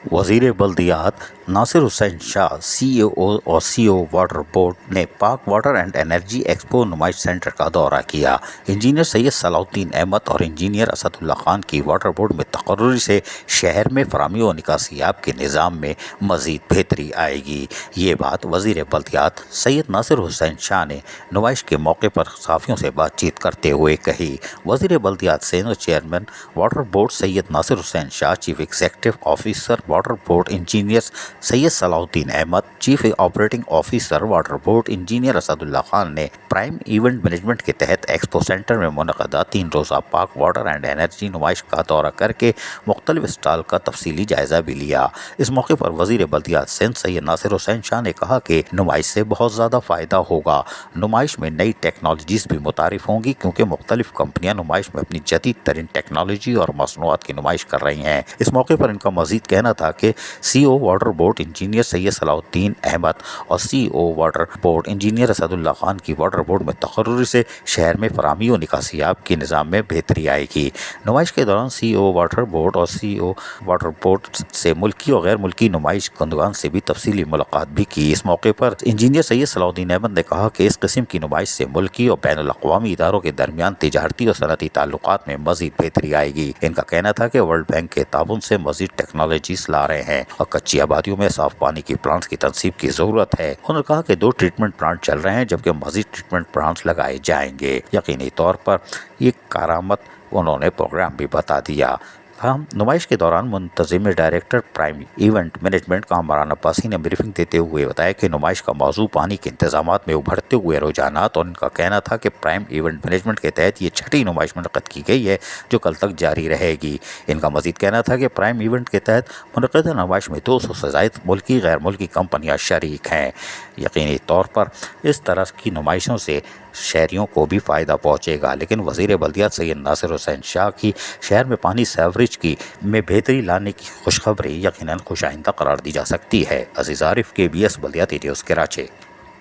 वज़ीर बल्दियात नासिर हुसैन शाह CEO और CO water board ने पाक वाटर एंड एनर्जी एक्सपो नुमाइश सेंटर का दौरा किया। इंजीनियर सैयद सलाउद्दीन अहमद और इंजीनियर असदुल्ला खान की वाटर बोर्ड में तकर्रुरी से शहर में फराहमी और निकासियाब के निज़ाम में मज़ीद बेहतरी आएगी। ये बात वज़ीर बल्दियात सैयद नासिर हुसैन शाह ने नुमाइश के मौके पर सहाफ़ियों से बातचीत करते हुए कही। वज़ीर बल्दियात senior chairman water board Syed Nasir Hussain Shah, chief executive officer water board engineer Syed Salahuddin Ahmed, chief operating officer water board engineer Asadullah Khan ने प्राइम इवेंट मैनेजमेंट के तहत एक्सपो सेंटर में मुनक़दा 3 रोज़ा पाक वाटर एंड एनर्जी नुमाइश का दौरा करके मुख्तलिफ स्टॉल का तफसीली जायज़ा भी लिया। इस मौके पर वज़ीर बल्दियात सिंध सैयद नासिर हुसैन शाह ने कहा कि नुमाइश से बहुत ज़्यादा फ़ायदा होगा। नुमाइश में नई टेक्नोलॉजीज़ भी मुतारिफ होंगी क्योंकि मुख्तलिफ कंपनियाँ नुमाइश में अपनी जदीद तरीन टेक्नोलॉजी और मसनूआत की नुमाइश कर रही हैं। इस मौके पर इनका मज़ीद कहना था कि CO water board engineer Syed Salahuddin Ahmed और CO water board engineer Asadullah Khan की वाटर बोर्ड में तकर्रुरी से शहर में फराहमी और निकासियाब के निज़ाम में बेहतरी आएगी। नुमाइश के दौरान CO वाटर बोर्ड और CO वाटर बोर्ड से मुल्की और गैर मुल्की नुमाइश कंदगान से भी तफसीली मुलाकात भी की। इस मौके पर इंजीनियर सैयद सलाउद्दीन अहमद ने कहा कि इस किस्म की नुमाइश से मुल्की और बैनुल अक़वामी इदारों के दरमियान तिजारती और सनती ताल्लुकात में मज़ीद बेहतरी आएगी। इनका कहना था कि वर्ल्ड बैंक के ताबन से मज़ीद टेक्नोलॉजीज ला रहे हैं और कच्ची आबादियों में साफ पानी की प्लांट्स की तनसीब की ज़रूरत है। उन्होंने कहा कि 2 ट्रीटमेंट प्लांट चल रहे हैं जबकि मज़ीद ट्रीटमेंट प्लांट्स लगाए जाएंगे। यकीनी तौर पर ये करामत उन्होंने प्रोग्राम भी बता दिया। हम नुमाइश के दौरान मुंतज़िम director prime event management Kamran Abbasi ने ब्रीफिंग देते हुए बताया कि नुमाइश का मौजू पानी के इंतजामात में उभरते हुए रुझानात, और इनका कहना था कि प्राइम इवेंट मैनेजमेंट के तहत ये 6ठी नुमाइश मुनक़द की गई है जो कल तक जारी रहेगी। इनका मज़ीद कहना था कि प्राइम इवेंट के तहत मुनक़दा नुमाइश में 200 से ज़ायद मुल्की गैर मुल्की कंपनियाँ शरीक हैं। यकीनी तौर पर इस तरह की नुमाइशों से शहरियों को भी फ़ायदा पहुँचेगा। लेकिन वज़ीर बल्दियात सैयद नासिर हुसैन शाह की शहर में पानी सेवरेज की में बेहतरी लाने की खुशखबरी यकीनन खुशाइंदा करार दी जा सकती है। अज़ीज़ आरिफ, KBS बल्दियाती न्यूज़, कराची।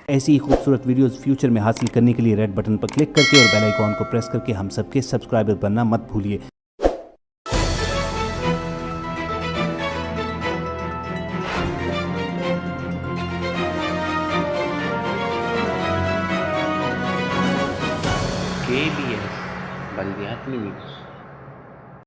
ऐसी ही खूबसूरत वीडियोस फ्यूचर में हासिल करने के लिए रेड बटन पर क्लिक करके और बेल आइकॉन को प्रेस करके हम सबके सब्सक्राइबर बनना मत भूलिए। KBS बल्दियाती न्यूज़।